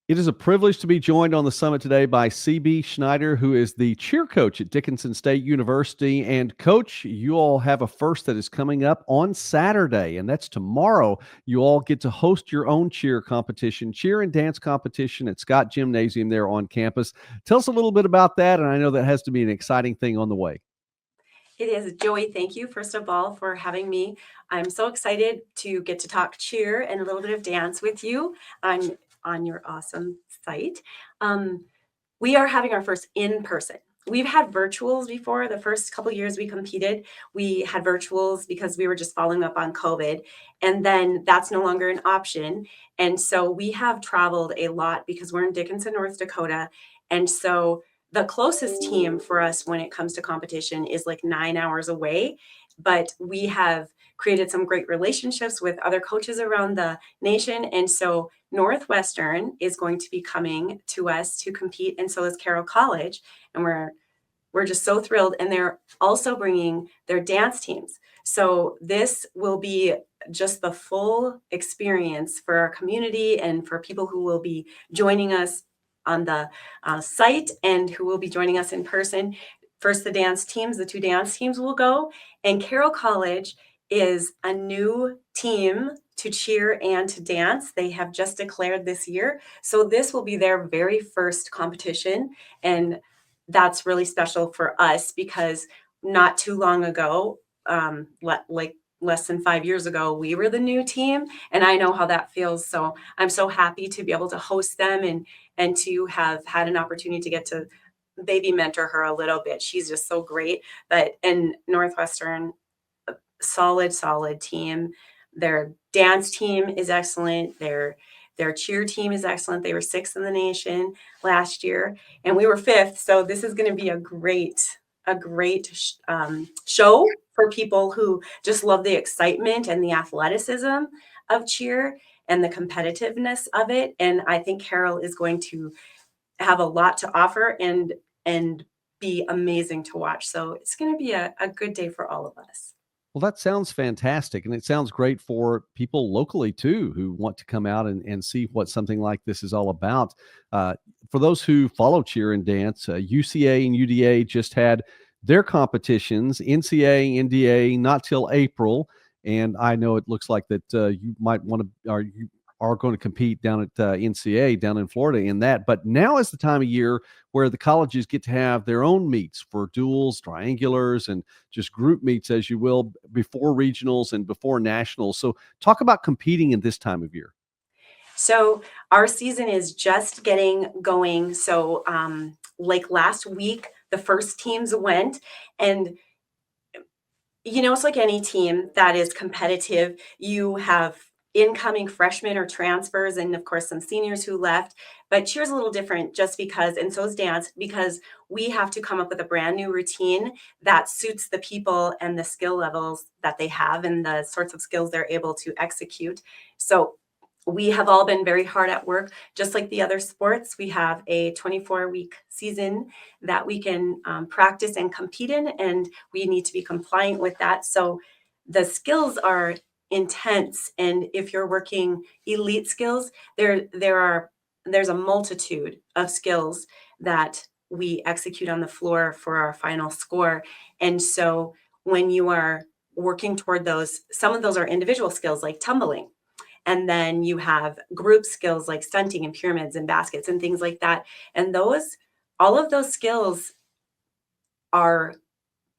It is a privilege to be joined on the summit today by Cebe Schneider, who is the cheer coach at Dickinson State University. And, Coach, you all have a first that is coming up on Saturday, and that's tomorrow. You all get to host your own cheer competition, cheer and dance competition at Scott Gymnasium there on campus. Tell us a little bit about that, and I know that has to be an exciting thing on the way. It is. Joey, thank you, first of all, for having me. I'm so excited to get to talk cheer and a little bit of dance with you on your awesome site. Um, we are having our first in person. We've had virtuals before. The first couple years we competed, we had virtuals because we were just following up on COVID. And then that's no longer an option. And so we have traveled a lot because we're in Dickinson, North Dakota. And so the closest team for us when it comes to competition is like 9 hours away. But we have created some great relationships with other coaches around the nation. And so Northwestern is going to be coming to us to compete, and so is Carroll College. And we're just so thrilled. And they're also bringing their dance teams. So this will be just the full experience for our community and for people who will be joining us on the site and who will be joining us in person. First, the two dance teams will go, and Carroll College is a new team to cheer and to dance. They have just declared this year. So this will be their very first competition. And that's really special for us because not too long ago, like less than 5 years ago, we were the new team. And I know how that feels. So I'm so happy to be able to host them and to have had an opportunity to get to baby mentor her a little bit. She's just so great. But in Northwestern, solid team. Their dance team is excellent. Their cheer team is excellent. They were sixth in the nation last year, and we were fifth. So this is going to be a great show for people who just love the excitement and the athleticism of cheer and the competitiveness of it. And I think Carol is going to have a lot to offer and be amazing to watch. So it's going to be a good day for all of us. Well, that sounds fantastic. And it sounds great for people locally, too, who want to come out and see what something like this is all about. For those who follow cheer and dance, UCA and UDA just had their competitions, NCA, NDA, not till April. And I know it looks like that you might want to, or you are going to compete down at NCA down in Florida in that. But now is the time of year where the colleges get to have their own meets for duals, triangulars, and just group meets, as you will, before regionals and before nationals. So talk about competing in this time of year. So our season is just getting going. So like last week, the first teams went, and it's like any team that is competitive. You have incoming freshmen or transfers, and of course, some seniors who left. But cheer's a little different just because, and so is dance, because we have to come up with a brand new routine that suits the people and the skill levels that they have and the sorts of skills they're able to execute. So we have all been very hard at work, just like the other sports. We have a 24-week season that we can practice and compete in, and we need to be compliant with that. So the skills are intense, and if you're working elite skills, there's a multitude of skills that we execute on the floor for our final score. And so when you are working toward those, some of those are individual skills like tumbling. And then you have group skills like stunting and pyramids and baskets and things like that. And all of those skills are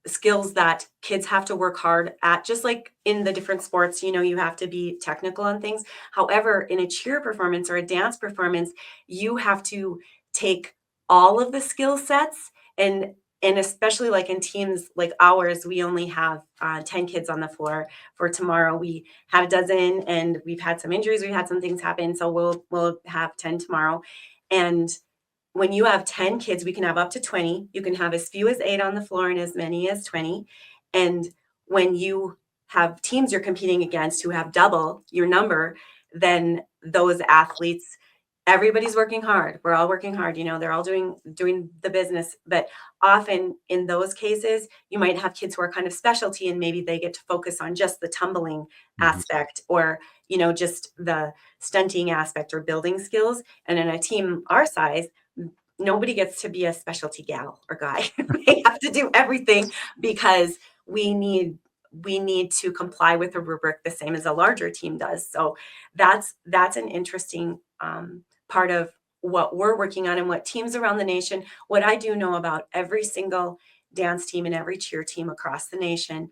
skills that kids have to work hard at, just like in the different sports. You have to be technical on things. However, in a cheer performance or a dance performance, you have to take all of the skill sets, and especially like in teams like ours, we only have 10 kids on the floor. For tomorrow, we have a dozen, and we've had some injuries. We've had some things happen. So we'll have 10 tomorrow. And when you have 10 kids, we can have up to 20. You can have as few as 8 on the floor and as many as 20. And when you have teams you're competing against who have double your number, then those athletes everybody's working hard. We're all working hard. They're all doing the business. But often in those cases, you might have kids who are kind of specialty, and maybe they get to focus on just the tumbling aspect, or just the stunting aspect or building skills. And in a team our size, nobody gets to be a specialty gal or guy. They have to do everything because we need to comply with a rubric the same as a larger team does. So that's an interesting part of what we're working on and what teams around the nation. What I do know about every single dance team and every cheer team across the nation,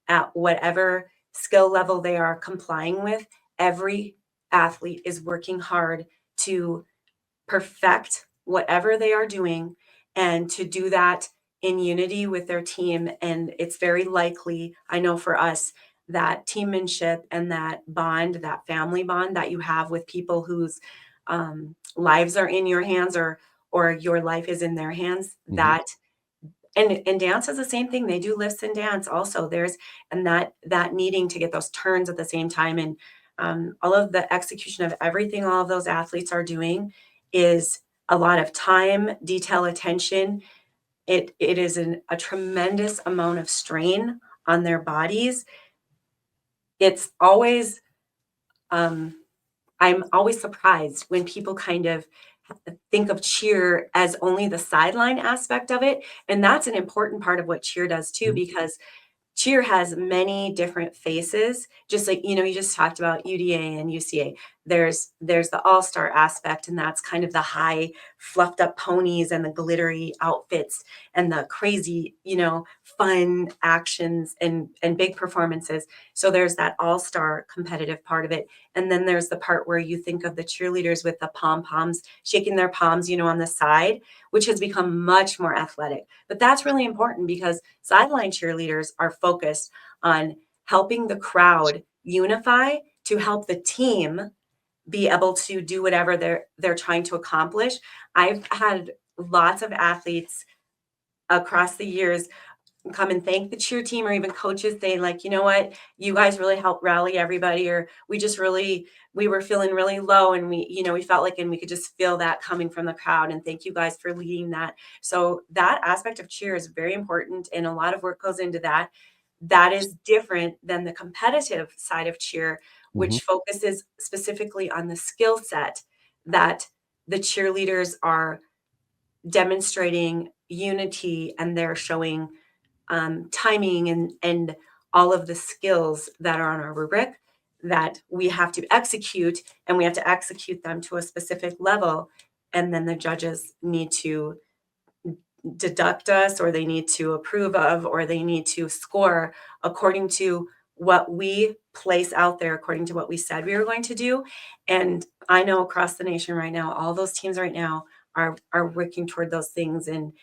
at whatever skill level they are complying with, every athlete is working hard to perfect whatever they are doing, and to do that in unity with their team. And it's very likely, I know for us, that teammanship and that bond, that family bond that you have with people whose lives are in your hands, or your life is in their hands, that and dance is the same thing. They do lifts and dance also. And that needing to get those turns at the same time, and all of the execution of everything all of those athletes are doing is a lot of time, detail, attention. It is a tremendous amount of strain on their bodies. It's always, I'm always surprised when people kind of think of cheer as only the sideline aspect of it. And that's an important part of what cheer does too, because cheer has many different faces. Just like, you just talked about UDA and UCA. There's the all-star aspect, and that's kind of the high fluffed up ponies and the glittery outfits and the crazy, fun actions and big performances. So there's that all-star competitive part of it. And then there's the part where you think of the cheerleaders with the pom-poms, shaking their palms, on the side, which has become much more athletic. But that's really important because sideline cheerleaders are focused on helping the crowd unify to help the team be able to do whatever they're trying to accomplish. I've had lots of athletes across the years come and thank the cheer team, or even coaches saying, like, you know what, you guys really helped rally everybody, or we were feeling really low, and we felt like, and we could just feel that coming from the crowd, and thank you guys for leading that. So that aspect of cheer is very important, and a lot of work goes into that. That is different than the competitive side of cheer, which focuses specifically on the skill set that the cheerleaders are demonstrating unity, and they're showing timing and all of the skills that are on our rubric that we have to execute, and we have to execute them to a specific level. And then the judges need to deduct us, or they need to approve of, or they need to score according to what we place out there, according to what we said we were going to do. And I know across the nation right now, all those teams right now are working toward those things, and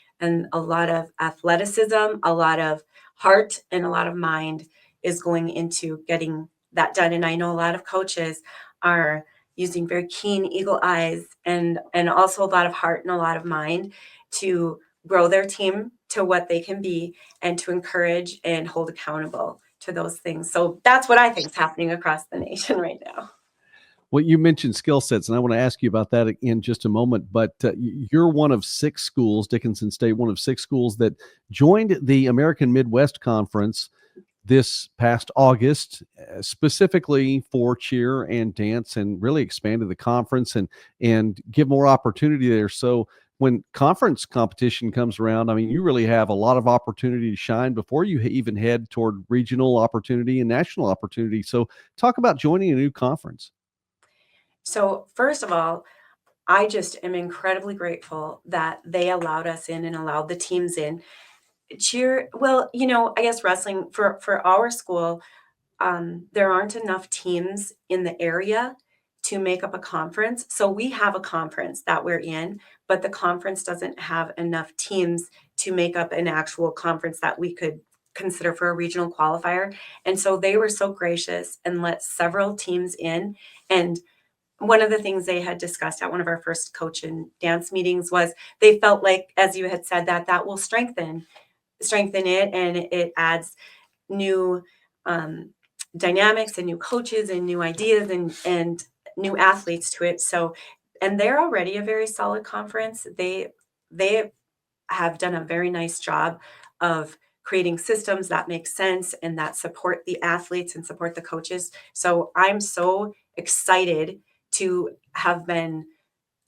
a lot of athleticism, a lot of heart, and a lot of mind is going into getting that done. And I know a lot of coaches are using very keen eagle eyes, and also a lot of heart and a lot of mind to grow their team to what they can be, and to encourage and hold accountable to those things. So that's what I think is happening across the nation right now. Well, you mentioned skill sets, and I want to ask you about that in just a moment. But you're one of 6 schools, Dickinson State, one of 6 schools that joined the American Midwest Conference this past August, specifically for cheer and dance, and really expanded the conference and give more opportunity there. So when conference competition comes around, I mean, you really have a lot of opportunity to shine before you even head toward regional opportunity and national opportunity. So talk about joining a new conference. So first of all, I just am incredibly grateful that they allowed us in and allowed the teams in. Cheer, well, I guess wrestling for our school, there aren't enough teams in the area to make up a conference. So we have a conference that we're in, but the conference doesn't have enough teams to make up an actual conference that we could consider for a regional qualifier. And so they were so gracious and let several teams in. And one of the things they had discussed at one of our first coach and dance meetings was they felt like, as you had said, that will strengthen it, and it adds new dynamics and new coaches and new ideas and new athletes to it. So they're already a very solid conference. They have done a very nice job of creating systems that make sense and that support the athletes and support the coaches. So I'm so excited to have been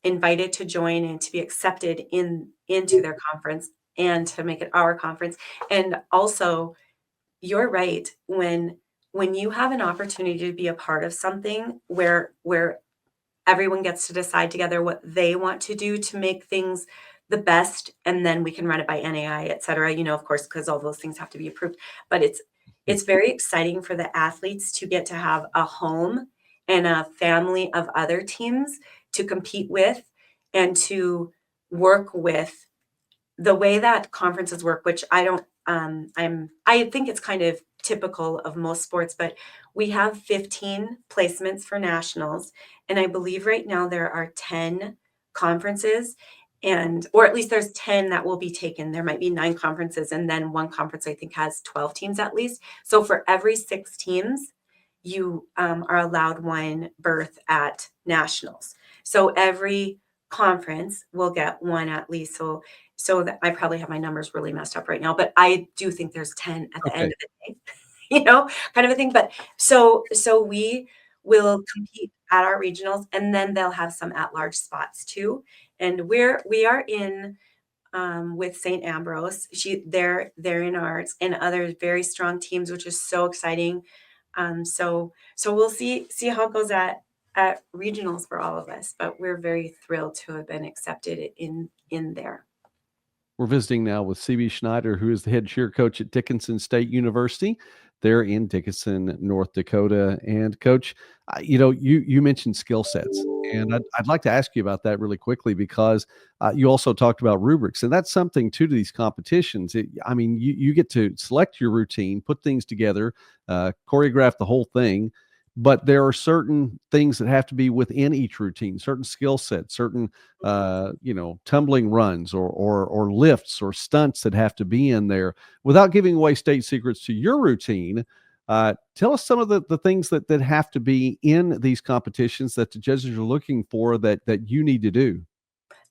invited to join and to be accepted into their conference and to make it our conference. And also, you're right, when you have an opportunity to be a part of something where everyone gets to decide together what they want to do to make things the best, and then we can run it by NAI, et cetera, of course, because all those things have to be approved. But it's very exciting for the athletes to get to have a home and a family of other teams to compete with and to work with. The way that conferences work, which I don't, I think it's kind of typical of most sports, but we have 15 placements for nationals, and I believe right now there are 10 conferences, or at least there's 10 that will be taken. There might be 9 conferences, and then one conference I think has 12 teams at least. So for every 6 teams, you are allowed one berth at nationals. So every conference will get one at least. So that I probably have my numbers really messed up right now, but I do think there's 10 at the end Okay. of the day, kind of a thing. But so we will compete at our regionals, and then they'll have some at-large spots too. And we are in with St. Ambrose. They're in ours and other very strong teams, which is so exciting. So we'll see how it goes at regionals for all of us, but we're very thrilled to have been accepted in there. We're visiting now with Cebe Schneider, who is the head cheer coach at Dickinson State University. They're in Dickinson, North Dakota. And coach, you mentioned skill sets, and I'd like to ask you about that really quickly because you also talked about rubrics, and that's something too to these competitions. You get to select your routine, put things together, choreograph the whole thing. But there are certain things that have to be within each routine, certain skill sets, certain tumbling runs or lifts or stunts that have to be in there. Without giving away state secrets to your routine, tell us some of the things that have to be in these competitions that the judges are looking for that you need to do.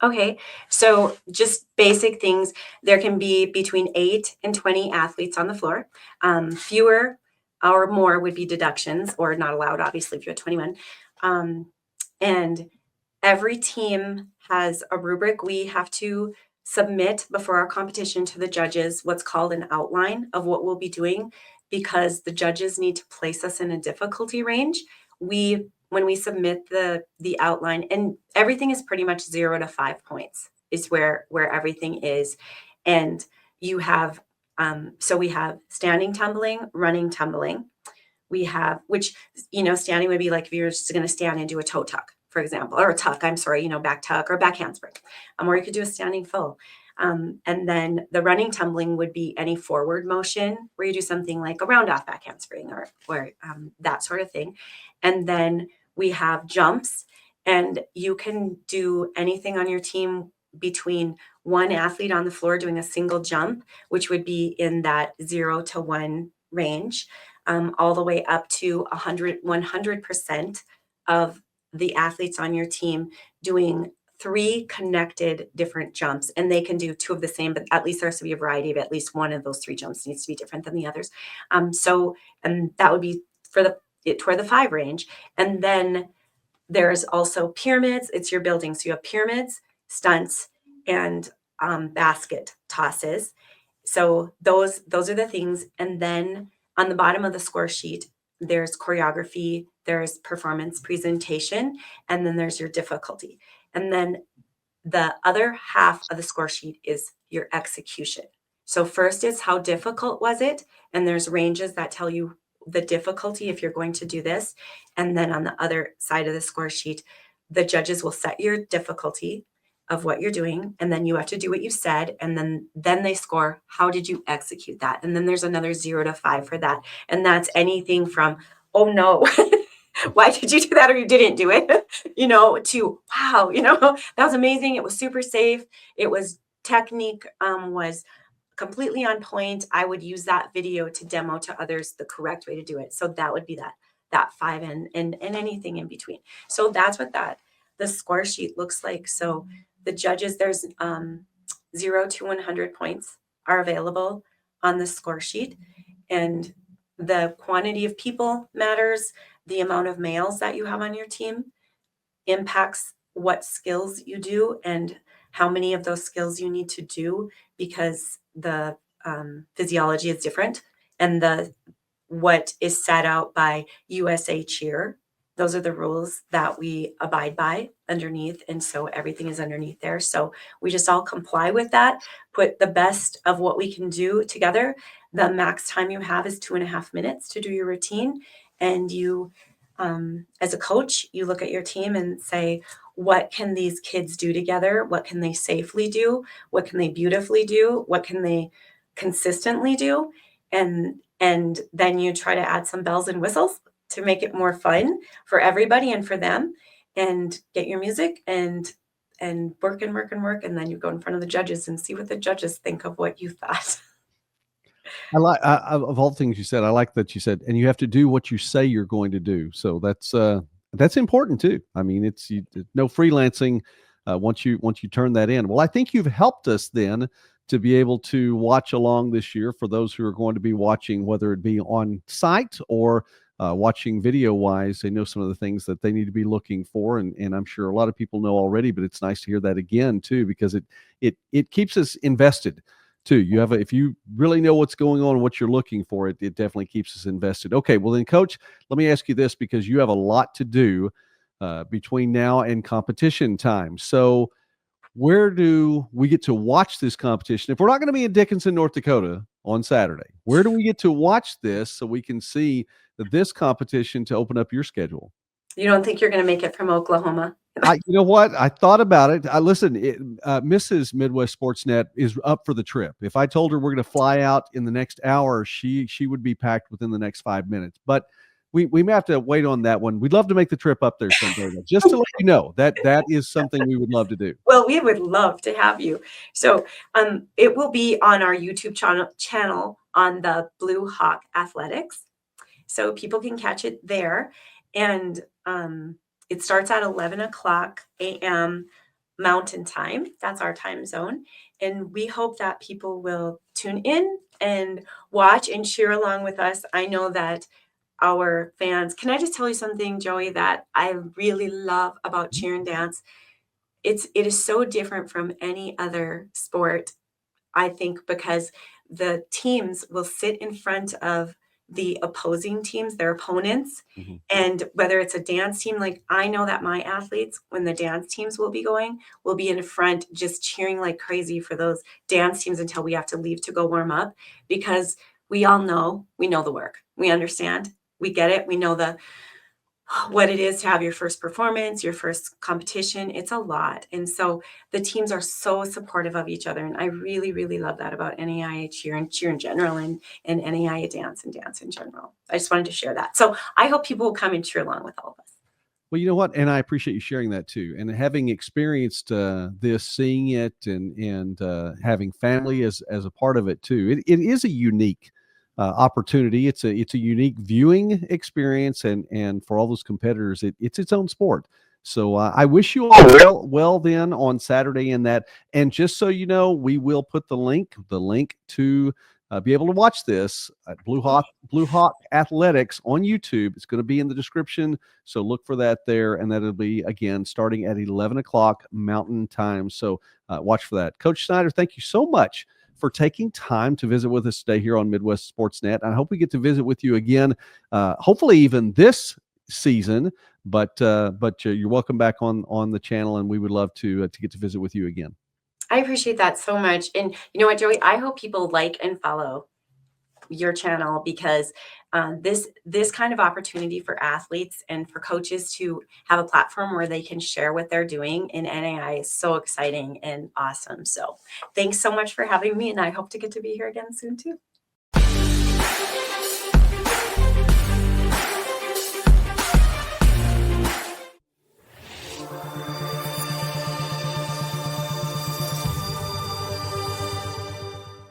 Okay, so just basic things. There can be between 8 and 20 athletes on the floor. Fewer or more would be deductions or not allowed, obviously, if you're at 21. And every team has a rubric. We have to submit before our competition to the judges what's called an outline of what we'll be doing because the judges need to place us in a difficulty range. When we submit the outline, and everything is pretty much 0 to 5 points is where everything is. And you have so we have standing tumbling, running tumbling. We have, which, standing would be like if you're just going to stand and do a toe tuck, for example, or a tuck, I'm sorry, back tuck or back handspring, or you could do a standing full. And then the running tumbling would be any forward motion where you do something like a round off back handspring or that sort of thing. And then we have jumps, and you can do anything on your team between one athlete on the floor doing a single jump, which would be in that 0 to 1 range, all the way up to 100% of the athletes on your team doing 3 connected different jumps. And they can do 2 of the same, but at least there has to be a variety of at least one of those 3 jumps needs to be different than the others. And that would be toward the 5 range. And then there's also pyramids. It's your building. So you have pyramids, stunts, and basket tosses. So those are the things. And then on the bottom of the score sheet, there's choreography, there's performance presentation, and then there's your difficulty. And then the other half of the score sheet is your execution. So first is how difficult was it? And there's ranges that tell you the difficulty if you're going to do this. And then on the other side of the score sheet, the judges will set your difficulty of what you're doing, and then you have to do what you said, and then they score how did you execute that. And then there's another 0 to 5 for that, and that's anything from oh no why did you do that, or you didn't do it, to wow, that was amazing, it was super safe, it was technique was completely on point, I would use that video to demo to others the correct way to do it. So that would be that 5 and anything in between. So that's what the score sheet looks like. So the judges, there's 0 to 100 points are available on the score sheet. And the quantity of people matters. The amount of males that you have on your team impacts what skills you do and how many of those skills you need to do, because the physiology is different, and the what is set out by USA Cheer. Those are the rules that we abide by underneath. And so everything is underneath there. So we just all comply with that, put the best of what we can do together. The max time you have is 2.5 minutes to do your routine. And you, as a coach, you look at your team and say, what can these kids do together? What can they safely do? What can they beautifully do? What can they consistently do? And then you try to add some bells and whistles to make it more fun for everybody and for them, and get your music and work and work and work, and then you go in front of the judges and see what the judges think of what you thought. I like of all the things you said, I like that you said, and you have to do what you say you're going to do. So that's important too. I mean, it's no freelancing once you turn that in. Well, I think you've helped us then to be able to watch along this year for those who are going to be watching, whether it be on site or watching video wise. They know some of the things that they need to be looking for, and I'm sure a lot of people know already, but it's nice to hear that again too, because it keeps us invested too. If you really know what's going on and what you're looking for, it definitely keeps us invested. Okay, well then, Coach, let me ask you this, because you have a lot to do between now and competition time. So where do we get to watch this competition? If we're not going to be in Dickinson, North Dakota on Saturday, where do we get to watch this so we can see this competition to open up your schedule? You don't think you're going to make it from Oklahoma? You know what? I thought about it. Mrs. Midwest Sportsnet is up for the trip. If I told her we're going to fly out in the next hour, she would be packed within the next 5 minutes. But we may have to wait on that one. We'd love to make the trip up there someday, though, just to let you know that is something we would love to do. Well, we would love to have you. So it will be on our YouTube channel on the Blue Hawk Athletics. So people can catch it there. And it starts at 11 o'clock a.m. Mountain Time. That's our time zone. And we hope that people will tune in and watch and cheer along with us. I know that our fans, can I just tell you something, Joey, that I really love about cheer and dance? It is so different from any other sport, I think, because the teams will sit in front of the opposing teams, their opponents. Mm-hmm. And whether it's a dance team, like I know that my athletes, when the dance teams will be going, will be in front just cheering like crazy for those dance teams until we have to leave to go warm up, because we know the work. We understand. We get it. We know what it is to have your first performance, your first competition. It's a lot. And so the teams are so supportive of each other. And I really, really love that about NAIA cheer and cheer in general, and NAIA dance and dance in general. I just wanted to share that. So I hope people will come and cheer along with all of us. Well, you know what? And I appreciate you sharing that too. And having experienced this, seeing it, and having family as a part of it too, it is a unique opportunity. It's a unique viewing experience, and for all those competitors, it's its own sport. So I wish you all well then on Saturday in that. And just so you know, we will put the link to be able to watch this at Blue Hawk Athletics on YouTube. It's going to be in the description, so look for that there, and that'll be again starting at 11 o'clock Mountain Time. So watch for that. Coach Schneider, thank you so much for taking time to visit with us today here on Midwest Sportsnet. I hope we get to visit with you again, hopefully even this season. But you're welcome back on the channel, and we would love to get to visit with you again. I appreciate that so much. And you know what, Joey? I hope people like and follow your channel, because this kind of opportunity for athletes and for coaches to have a platform where they can share what they're doing in NAI is so exciting and awesome. So thanks so much for having me, and I hope to get to be here again soon too.